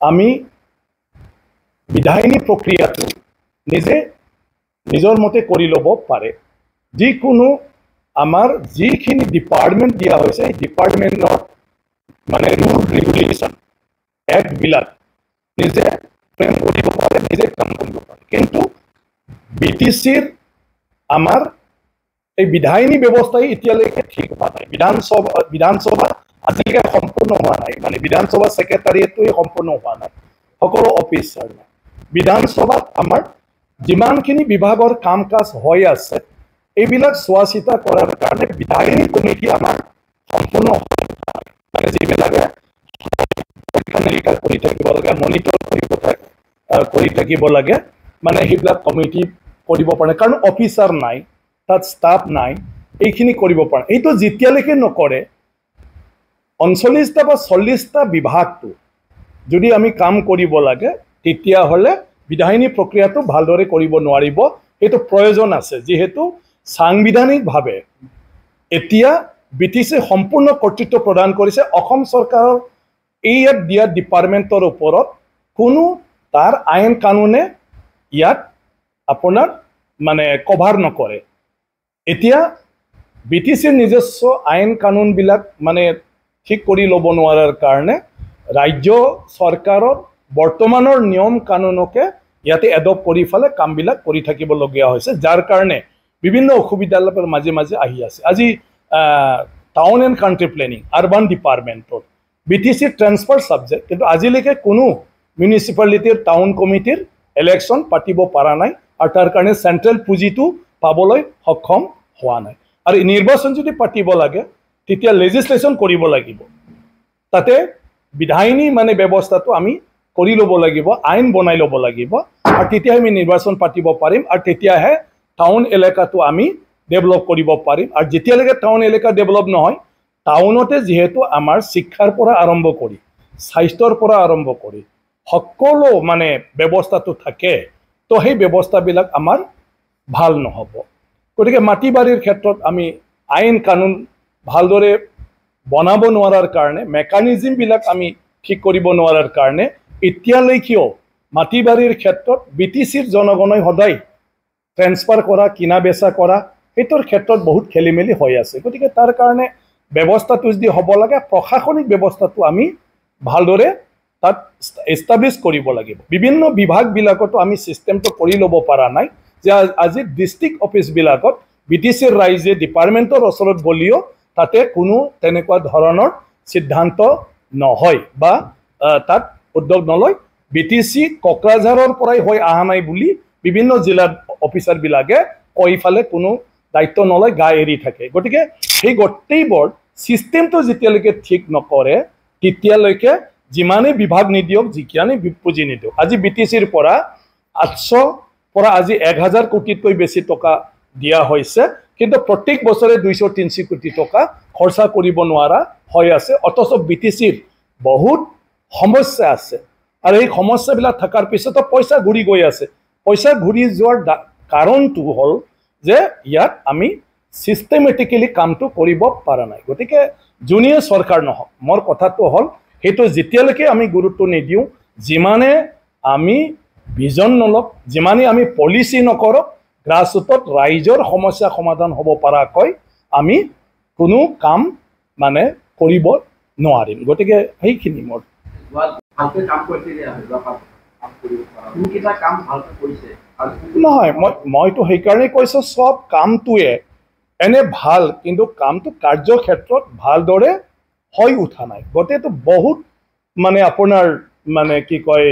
আমি বিধায়িনী প্ৰক্ৰিয়াটো নিজে নিজৰ মতে কৰি ল'ব পাৰে যিকোনো আমাৰ যিখিনি ডিপাৰ্টমেণ্ট দিয়া হৈছে এই ডিপাৰ্টমেণ্টৰ মানে ৰুল ৰেগুলেশ্যন এক্টবিলাক নিজে ফ্ৰেম কৰিব পাৰে নিজে কাম কৰিব পাৰে কিন্তু বিটিচিৰ আমাৰ এই বিধায়িনী ব্যৱস্থাই এতিয়ালৈকে ঠিক হোৱা নাই বিধানসভা আজিলৈকে সম্পূৰ্ণ হোৱা নাই মানে বিধানসভা ছেক্ৰেটাৰিয়েটটোৱে সম্পূৰ্ণ হোৱা নাই সকলো অফিচাৰ বিধানসভাত আমাৰ যিমানখিনি বিভাগৰ কাম কাজ হৈ আছে এইবিলাক চোৱা চিতা কৰাৰ কাৰণে বিধায়িনী কমিটি আমাৰ সম্পূৰ্ণ মানে যিবিলাকে পৰীক্ষা কৰি থাকিব লাগে মনিটৰ কৰি থাকিব লাগে মানে সেইবিলাক কমিটি কৰিব পাৰে কাৰণ অফিচাৰ নাই তাত ষ্টাফ নাই এইখিনি কৰিব পাৰে এইটো যেতিয়ালৈকে নকৰে 39টা বা 40টা বিভাগটো যদি আমি কাম কৰিব লাগে তেতিয়াহ'লে বিধায়িনী প্ৰক্ৰিয়াটো ভালদৰে কৰিব নোৱাৰিব এইটো প্ৰয়োজন আছে যিহেতু সাংবিধানিকভাৱে এতিয়া বিটিচি সম্পূৰ্ণ কৰ্তৃত্ব প্ৰদান কৰিছে অসম চৰকাৰৰ ইয়াত দিয়া ডিপাৰ্টমেণ্টৰ ওপৰত কোনো তাৰ আইন কানুনে ইয়াত আপোনাৰ মানে কভাৰ নকৰে এতিয়া বিটিচিৰ নিজস্ব আইন কানুনবিলাক মানে ঠিক কৰি ল'ব নোৱাৰাৰ কাৰণে ৰাজ্য চৰকাৰৰ বৰ্তমানৰ নিয়ম কানুনকে ইয়াতে এডপ্ট কৰি ফেলে কামবিলাক কৰি থাকিবলগীয়া হৈছে যাৰ কাৰণে বিভিন্ন অসুবিধাৰ মাজে মাজে আহি আছে আজি town and country planning urban ডিপাৰ্টমেণ্টৰ বিটিচি ট্ৰান্সফাৰ ছাবজেক্ট কিন্তু আজিলৈকে কোনো মিউনিচিপালিটিৰ টাউন কমিটিৰ ইলেকশ্যন পাতিব পৰা নাই আৰু তাৰ কাৰণে চেণ্ট্ৰেল পুঁজিটো পাবলৈ সক্ষম হোৱা নাই আৰু নিৰ্বাচন যদি পাতিব লাগে তেতিয়া লেজিসলেশ্যন কৰিব লাগিব তাতে বিধায়িনী মানে ব্যৱস্থাটো আমি কৰি ল'ব লাগিব আইন বনাই ল'ব লাগিব আৰু তেতিয়া আমি নিৰ্বাচন পাতিব পাৰিম আৰু তেতিয়াহে টাউন এলেকাটো আমি ডেভেলপ কৰিব পাৰিম আৰু যেতিয়ালৈকে টাউন এলেকা ডেভেলপ নহয় টাউনতে যেহেতু আমাৰ শিক্ষাৰ পৰা আৰম্ভ কৰি স্বাস্থ্যৰ পৰা আৰম্ভ কৰি সকলো মানে ব্যৱস্থাটো থাকে তো সেই ব্যৱস্থাবিলাক আমাৰ ভাল নহ'ব গতিকে মাটি বাৰীৰ ক্ষেত্ৰত আমি আইন কানুন ভালদৰে বনাব নোৱাৰাৰ কাৰণে মেকানিজমবিলাক আমি ঠিক কৰিব নোৱাৰাৰ কাৰণে এতিয়ালৈকেও মাটি বাৰীৰ ক্ষেত্ৰত বিটিচিৰ জনগণই সদায় ট্ৰেন্সফাৰ কৰা কিনা বেচা কৰা এইটোৰ ক্ষেত্ৰত বহুত খেলিমেলি হৈ আছে গতিকে তাৰ কাৰণে ব্যৱস্থাটো যদি হ'ব লাগে প্ৰশাসনিক ব্যৱস্থাটো আমি ভালদৰে তাত এষ্টাব্লিছ কৰিব লাগিব বিভিন্ন বিভাগবিলাকতো আমি চিষ্টেমটো কৰি ল'ব পৰা নাই যে আজি ডিষ্ট্ৰিক্ট অফিচবিলাকত বিটিচিৰ ৰাইজে ডিপাৰ্টমেণ্টৰ ওচৰত গ'লেও তাতে কোনো তেনেকুৱা ধৰণৰ সিদ্ধান্ত নহয় বা তাত উদ্যোগ নলয় বিটিচি কোকৰাঝাৰৰ পৰাই হৈ অহা নাই বুলি বিভিন্ন জিলাৰ অফিচাৰবিলাকে কৈ ফালে কোনো দায়িত্ব নলয় গা এৰি থাকে গতিকে সেই গোটেইবোৰ চিষ্টেমটো যেতিয়ালৈকে ঠিক নকৰে তেতিয়ালৈকে যিমানে বিভাগ নিদিয়ক যিমানে পুঁজি নিদিয়ক আজি বিটিচিৰ পৰা 800 পৰা আজি 1000 কোটিতকৈ বেছি টকা দিয়া হৈছে কিন্তু প্ৰত্যেক বছৰে 200-300 কোটি টকা খৰচা কৰিব নোৱাৰা হৈ আছে অথচ বিটিচিৰ বহুত সমস্যা আছে আৰু এই সমস্যাবিলাক থকাৰ পিছতো পইচা ঘূৰি গৈ আছে পইচা ঘূৰি যোৱাৰ কাৰণটো হ'ল যে ইয়াত আমি সিস্টেমেটিক্যালি কামটো কৰিব পৰা নাই গতিকে জুনিয়ৰ চৰকাৰ নহওক মোৰ কথাটো হ'ল সেইটো যেতিয়ালৈকে আমি গুৰুত্ব নিদিওঁ যিমানে আমি ভিজন নলওক যিমানে আমি পলিচি নকৰক গ্ৰাছৰুটত ৰাইজৰ সমস্যা সমাধান হ'ব পৰাকৈ আমি কোনো কাম মানে কৰিব নোৱাৰিম গতিকে সেইখিনি মোৰ নহয় মইতো সেইকাৰণে কৈছো সব কামটোৱে এনে ভাল কিন্তু কামটো কাৰ্যক্ষেত্ৰত ভালদৰে হৈ উঠা নাই গোটেইটো বহুত মানে আপোনাৰ মানে কি কয়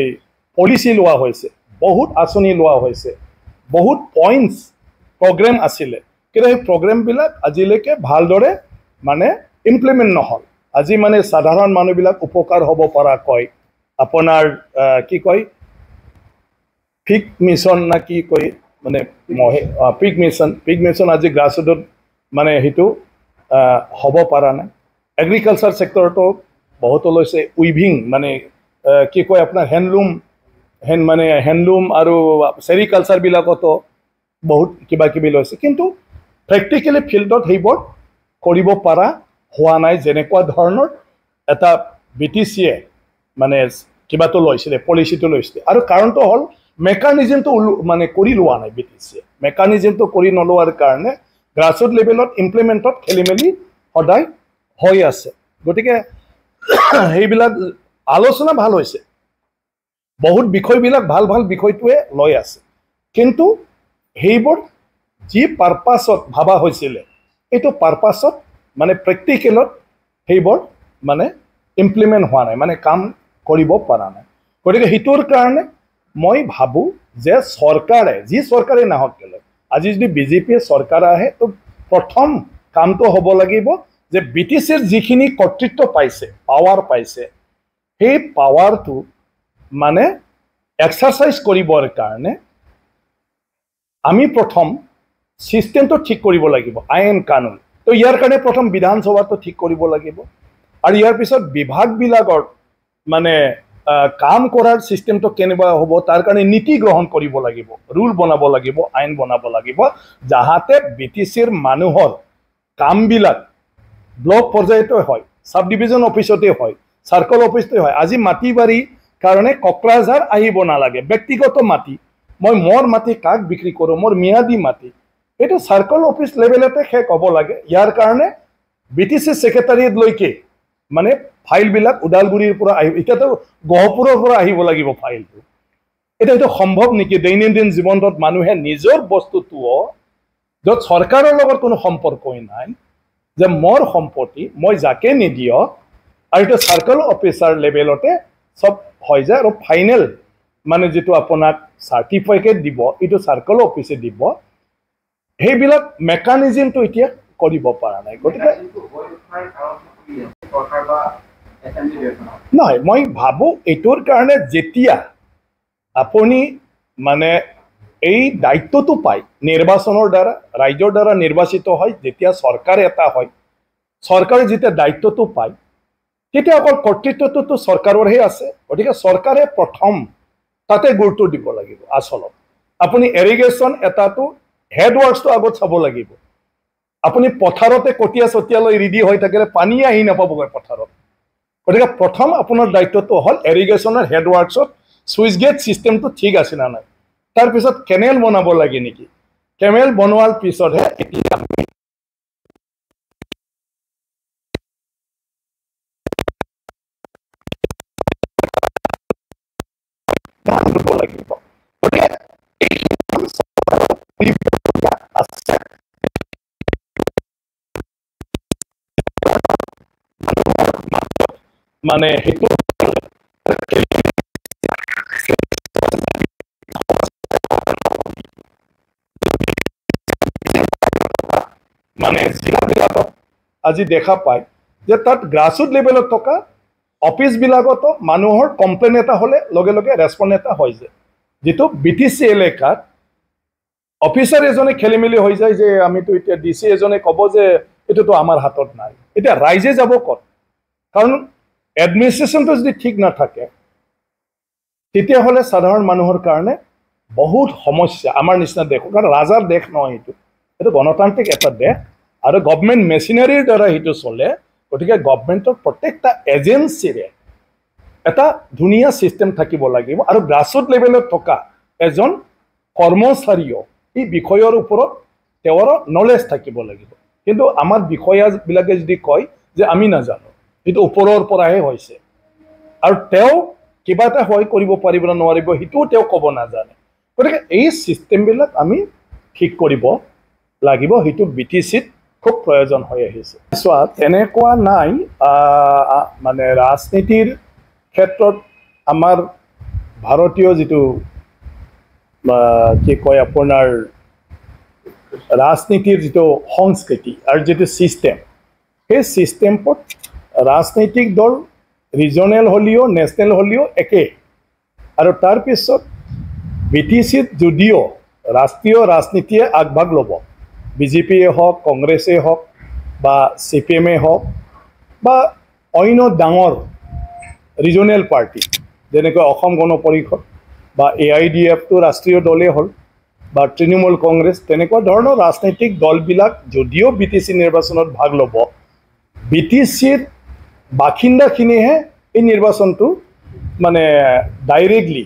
পলিচি লোৱা হৈছে বহুত আঁচনি লোৱা হৈছে বহুত পইণ্টছ প্ৰগ্ৰেম আছিলে কিন্তু এই প্ৰগ্ৰেমবিলাক আজিলৈকে ভালদৰে মানে ইমপ্লিমেণ্ট নহ'ল আজি মানে সাধাৰণ মানুহবিলাক উপকাৰ হ'ব পৰাকৈ আপোনাৰ কি কয় পিক মিছন না কি কয় মানে পিক মিছন আজি গ্ৰাছৰুটত মানে সেইটো হ'ব পৰা নাই এগ্ৰিকালচাৰ সেক্টৰটো বহুত লৈছে উইভিং মানে কি কয় আপোনাৰ হেণ্ডলুম আৰু সেৰিকালচাৰবিলাকতো বহুত কিবা কিবি লৈছে কিন্তু প্ৰেক্টিকেলি ফিল্ডত সেইবোৰ কৰিব পৰা হোৱা নাই যেনেকুৱা ধৰণৰ এটা বিটিচিয়ে মানে কিবাটো লৈছিলে পলিচিটো লৈছিলে আৰু কাৰণটো হ'ল মেকানিজমটো মানে কৰি লোৱা নাই BTCয়ে মেকানিজমটো কৰি নলোৱাৰ কাৰণে গ্ৰাছৰুট লেভেলত ইমপ্লিমেণ্টত খেলি মেলি সদায় হৈ আছে গতিকে সেইবিলাক আলোচনা ভাল হৈছে বহুত বিষয়বিলাক ভাল ভাল বিষয়টোৱে লৈ আছে কিন্তু সেইবোৰ যি পাৰপাছত ভাবা হৈছিলে এইটো পাৰপাছত মানে প্ৰেক্টিকেলত সেইবোৰ মানে ইমপ্লিমেণ্ট হোৱা নাই মানে কাম কৰিব পৰা নাই গতিকে সেইটোৰ কাৰণে মই ভাবোঁ যে চৰকাৰে যি চৰকাৰে নাহক কেলে আজি যদি বিজেপিয়ে চৰকাৰ আহে তো প্ৰথম কামটো হ'ব লাগিব যে BTCৰ যিখিনি কৰ্তৃত্ব পাইছে পাৱাৰ পাইছে সেই পাৱাৰটো মানে এক্সাৰচাইজ কৰিবৰ কাৰণে আমি প্ৰথম সিস্টেমটো ঠিক কৰিব লাগিব আইন কানুন তো ইয়াৰ কাৰণে প্ৰথম বিধানসভাটো ঠিক কৰিব লাগিব আৰু ইয়াৰ পিছত বিভাগবিলাকৰ মানে কাম কৰাৰ সিস্টেমটো কেনেবা হ'ব তাৰ কাৰণে নীতি গ্ৰহণ কৰিব লাগিব ৰুল বনাব লাগিব আইন বনাব লাগিব যাহাতে BTCৰ মানুহৰ কামবিলাক ব্লক পৰ্যায়তে হয় সাব ডিভিজন অফিসতে হয় সাৰ্কল অফিসতে হয় আজি মাটি বাড়ি কাৰণে কোকৰাঝাৰ আহিব নালাগে ব্যক্তিগত মাটি মই মোৰ মাটি কাক বিক্ৰী কৰোঁ মোৰ মিয়াদি মাটি এইটো সাৰ্কল অফিস লেভেলতে শেষ হ'ব লাগে ইয়াৰ কাৰণে BTC সেক্ৰেটাৰিয়েট লৈকে মানে ফাইলবিলাক উদালগুৰিৰ পৰা আহিব এতিয়াতো গহপুৰৰ পৰা আহিব লাগিব ফাইলটো এটা সম্ভৱ নেকি দৈনন্দিন জীৱনত মানুহে নিজৰ বস্তুটো য'ত চৰকাৰৰ লগত কোনো সম্পৰ্কই নাই যে মোৰ সম্পত্তি মই যাকে নিদিয়ক আৰু এটা সাৰ্কল অফিসাৰ লেভেলতে সব হৈ যায় আৰু ফাইনেল মানে যেটো আপোনাক সাৰ্টিফিকেট দিব এটো সাৰ্কল অফিসে দিব সেইবিলাক মেকানিজমটো এতিয়া কৰিব পৰা নাই গতিকে নহয় মই ভাবোঁ এইটোৰ কাৰণে যেতিয়া আপুনি মানে এই দায়িত্বটো পায় নিৰ্বাচনৰ দ্বাৰা ৰাইজৰ দ্বাৰা নিৰ্বাচিত হয় যেতিয়া চৰকাৰ এটা হয় চৰকাৰে যেতিয়া দায়িত্বটো পায় তেতিয়া অকল কৰ্তৃত্বটো চৰকাৰৰহে আছে গতিকে চৰকাৰে প্ৰথম তাতে গুৰুত্ব দিব লাগিব আচলত আপুনি এৰিগেশ্যন এটাটো হেডৱাৰ্কছটো আগত চাব লাগিব আপুনি পথাৰতে কটীয়া চতিয়ালৈ ৰেডি হৈ থাকিলে পানী আহি নাপাবগৈ পথাৰত গতিকে প্ৰথম আপোনাৰ দায়িত্বটো হ'ল এৰিগেশ্যনৰ হেডৱাৰ্কছত সুইচ গেট সিস্টেমটো ঠিক আছে না নাই তাৰ পিছত কেনেল বনাব লাগে নেকি কেনেল বনোৱাৰ পিছতহে এতিয়া লাগিব মানে সেইটো মানে জিলাবিলাকত আজি দেখা পায় যে তাত গ্ৰাছৰুট লেভেলত থকা অফিসবিলাকতো মানুহৰ কমপ্লেইন এটা হ'লে লগে লগে ৰেছপন্ড এটা হৈ যায় যেটো BTC এলেকাত অফিসাৰ এজনে খেলি মেলি হৈ যায় যে আমিতো এতিয়া DC এজনে ক'ব যে এটোতো আমাৰ হাতত নাই এটা ৰাইজে যাব ক'ত কাৰণ এডমিনিষ্ট্ৰেশ্যনটো যদি ঠিক নাথাকে তেতিয়াহ'লে সাধাৰণ মানুহৰ কাৰণে বহুত সমস্যা আমাৰ নিচিনা দেশ কাৰণ ৰাজাৰ দেশ নহয় এইটো গণতান্ত্ৰিক এটা দেশ আৰু গভৰ্ণমেণ্ট মেচিনাৰীৰ দ্বাৰা সেইটো চলে গতিকে গভৰ্ণমেণ্টৰ প্ৰত্যেকটা এজেন্সিৰে এটা ধুনীয়া সিস্টেম থাকিব লাগিব আৰু গ্ৰাছৰুট লেভেলত থকা এজন কৰ্মচাৰীও এই বিষয়ৰ ওপৰত তেওঁৰ নলেজ থাকিব লাগিব কিন্তু আমাৰ বিষয়াবিলাকে যদি কয় যে আমি নাজানো এইটো ওপৰৰ পৰাহে হৈছে আৰু তেওঁ কিবা এটা হয় কৰিব পাৰিব না নোৱাৰিব সেইটোও তেওঁ ক'ব নাজানে গতিকে এই সিস্টেমবিলাক আমি ঠিক কৰিব লাগিব সেইটো BTCত খুব প্ৰয়োজন হৈ আহিছে চোৱা তেনেকুৱা নাই মানে ৰাজনীতিৰ ক্ষেত্ৰত আমাৰ ভাৰতীয় যিটো কি কয় আপোনাৰ ৰাজনীতিৰ যিটো সংস্কৃতি আৰু যিটো সিস্টেম সেই সিস্টেমত ৰাজনৈতিক দল ৰিজনেল হ'লেও নেশ্যনেল হ'লেও একে আৰু তাৰ পিছত BTCত যদিও ৰাষ্ট্ৰীয় ৰাজনীতিয়ে আগভাগ ল'ব বিজেপিয়ে হওক কংগ্ৰেছে হওক বা CPMয়ে হওক বা অন্য ডাঙৰ ৰিজনেল পাৰ্টি যেনেকৈ অসম গণ পৰিষদ বা AIDFটো ৰাষ্ট্ৰীয় দলেই হ'ল বা তৃণমূল কংগ্ৰেছ তেনেকুৱা ধৰণৰ ৰাজনৈতিক দলবিলাক যদিও BTC নিৰ্বাচনত ভাগ ল'ব BTCৰ বাসিন্দাখিনিহে এই নিৰ্বাচনটো মানে ডাইৰেক্টলি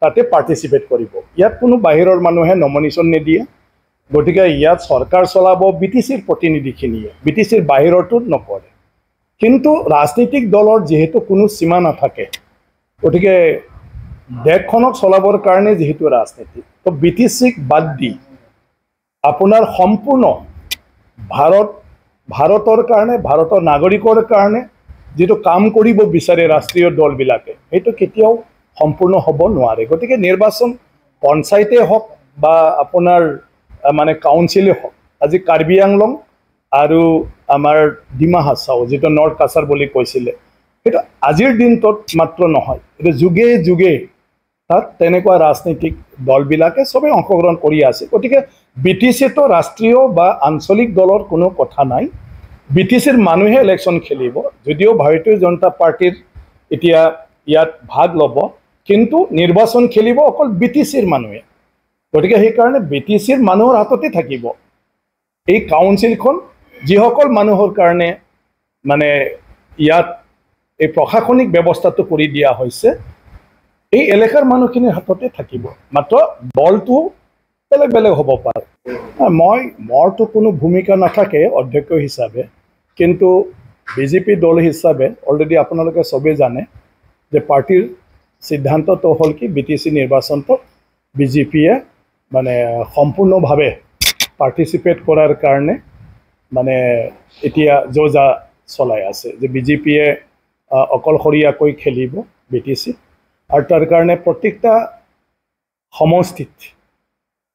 তাতে পাৰ্টিচিপেট কৰিব। ইয়াত কোনো বাহিৰৰ মানুহে নমিনেশ্যন নিদিয়ে, গতিকে ইয়াত চৰকাৰ চলাব BTCৰ প্ৰতিনিধিখিনিয়ে, BTCৰ বাহিৰৰটোত নকৰে। কিন্তু ৰাজনৈতিক দলৰ যিহেতু কোনো সীমা নাথাকে, গতিকে দেশখনক চলাবৰ কাৰণে যিহেতু ৰাজনীতি, তো BTCক বাদ দি আপোনাৰ সম্পূৰ্ণ ভাৰতৰ কাৰণে, ভাৰতৰ নাগৰিকৰ কাৰণে যিটো কাম কৰিব বিচাৰে ৰাষ্ট্ৰীয় দলবিলাকে, সেইটো কেতিয়াও সম্পূৰ্ণ হ'ব নোৱাৰে। গতিকে নিৰ্বাচন পঞ্চায়তে হওক বা আপোনাৰ মানে কাউন্সিলে হওক, আজি কাৰ্বি আংলং আৰু আমাৰ ডিমা হাছাও যিটো নৰ্থ কাছাৰ বুলি কৈছিলে, সেইটো আজিৰ দিনটোত মাত্ৰ নহয়, এইটো যুগে যুগে তাত তেনেকুৱা ৰাজনৈতিক দলবিলাকে চবেই অংশগ্ৰহণ কৰি আছে। গতিকে BTCটো ৰাষ্ট্ৰীয় বা আঞ্চলিক দলৰ কোনো কথা নাই, BTCৰ মানুহে ইলেকশ্যন খেলিব। যদিও ভাৰতীয় জনতা পাৰ্টিৰ এতিয়া ইয়াত ভাগ ল'ব, কিন্তু নিৰ্বাচন খেলিব অকল BTCৰ মানুহে। গতিকে সেইকাৰণে BTCৰ মানুহৰ হাততে থাকিব এই কাউন্সিলখন, যিসকল মানুহৰ কাৰণে মানে ইয়াত এই প্ৰশাসনিক ব্যৱস্থাটো কৰি দিয়া হৈছে, এই এলেকাৰ মানুহখিনিৰ হাততে থাকিব, মাত্ৰ দলটো বেলেগ বেলেগ হ'ব পাৰে। মোৰতো কোনো ভূমিকা নাথাকে অধ্যক্ষ হিচাপে, কিন্তু BJP দল হিচাপে অলৰেডি আপোনালোকে চবেই জানে যে পাৰ্টিৰ সিদ্ধান্তটো হ'ল কি BTC নিৰ্বাচনটো BJPয়ে মানে সম্পূৰ্ণভাৱে পাৰ্টিচিপেট কৰাৰ কাৰণে মানে এতিয়া যা চলাই আছে, যে BJPয়ে অকলশৰীয়াকৈ খেলিব BTC, আৰু তাৰ কাৰণে প্ৰত্যেকটা সমষ্টিত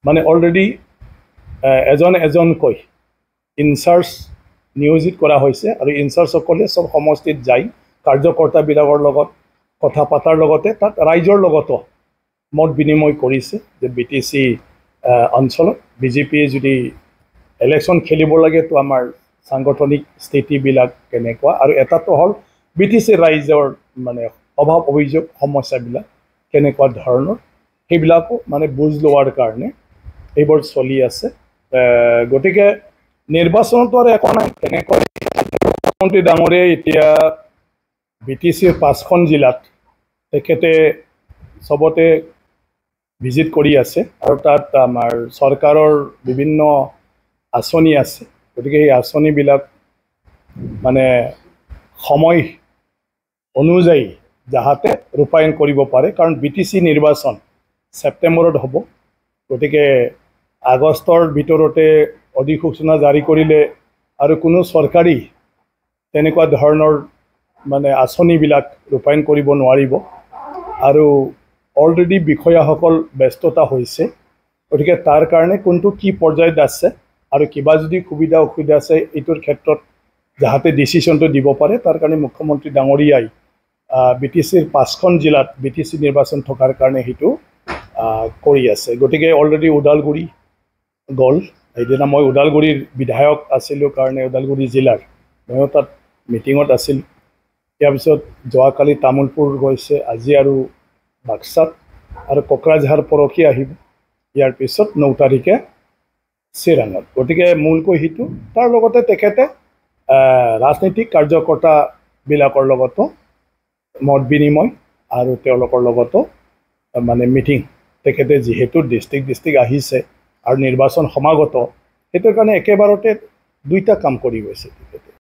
মানে অলৰেডি এজনকৈ ইনচাৰ্জ নিয়োজিত কৰা হৈছে, আৰু ইনচাৰ্জসকলে চব সমষ্টিত যায় কাৰ্যকৰ্তাবিলাকৰ লগত কথা পতাৰ লগতে তাত ৰাইজৰ লগতো মত বিনিময় কৰিছে যে BTC অঞ্চলত BJPয়ে যদি ইলেকশ্যন খেলিব লাগে, তো আমাৰ সাংগঠনিক স্থিতিবিলাক কেনেকুৱা, আৰু এটাটো হ'ল BTC ৰাইজৰ মানে অভাৱ অভিযোগ সমস্যাবিলাক কেনেকুৱা ধৰণৰ, সেইবিলাকো মানে বুজ লোৱাৰ কাৰণে এইবোৰ চলি আছে। গতিকে নিৰ্বাচনতো আৰু একো নাই, তেনেকৈ মুখ্যমন্ত্ৰী ডাঙৰীয়াই এতিয়া BTCৰ 5খন জিলাত তেখেতে চবতে ভিজিট কৰি আছে, আৰু তাত আমাৰ চৰকাৰৰ বিভিন্ন আঁচনি আছে। গতিকে সেই আঁচনিবিলাক মানে সময় অনুযায়ী যাহাতে ৰূপায়ণ কৰিব পাৰে, কাৰণ BTC নিৰ্বাচন ছেপ্টেম্বৰত হ'ব। গতিকে আগষ্টৰ ভিতৰতে অধিসূচনা জাৰি কৰিলে আৰু কোনো চৰকাৰী তেনেকুৱা ধৰণৰ মানে আঁচনিবিলাক ৰূপায়ণ কৰিব নোৱাৰিব, আৰু অলৰেডি বিষয়াসকল ব্যস্ততা হৈছে। গতিকে তাৰ কাৰণে কোনটো কি পৰ্যায়ত আছে, আৰু কিবা যদি সুবিধা অসুবিধা আছে এইটোৰ ক্ষেত্ৰত যাহাতে ডিচিশ্যনটো দিব পাৰে, তাৰ কাৰণে মুখ্যমন্ত্ৰী ডাঙৰীয়াই BTCৰ 5খন জিলাত BTC নিৰ্বাচন থকাৰ কাৰণে সেইটো কৰি আছে। গতিকে অলৰেডি ওদালগুৰি গ'ল, সেইদিনা মই ওদালগুৰিৰ বিধায়ক আছিলোঁ কাৰণে ওদালগুৰি জিলাৰ ময়ো তাত মিটিঙত আছিলোঁ। ইয়াৰ পিছত যোৱাকালি তামোলপুৰ গৈছে, আজি আৰু বাক্সাত, আৰু কোকৰাঝাৰ পৰহি আহিব, ইয়াৰ পিছত 9 তাৰিখে চিৰাঙত। গতিকে মূলকৈ সেইটো, তাৰ লগতে তেখেতে ৰাজনৈতিক কাৰ্যকৰ্তাবিলাকৰ লগতো মত বিনিময় আৰু তেওঁলোকৰ লগতো মানে মিটিং, তেখেতে যিহেতু ডিষ্ট্ৰিক্ট আহিছে আৰু নিৰ্বাচন সমাগত, সেইটোৰ কাৰণে একেবাৰতে দুইটা কাম কৰি গৈছে তেখেতে।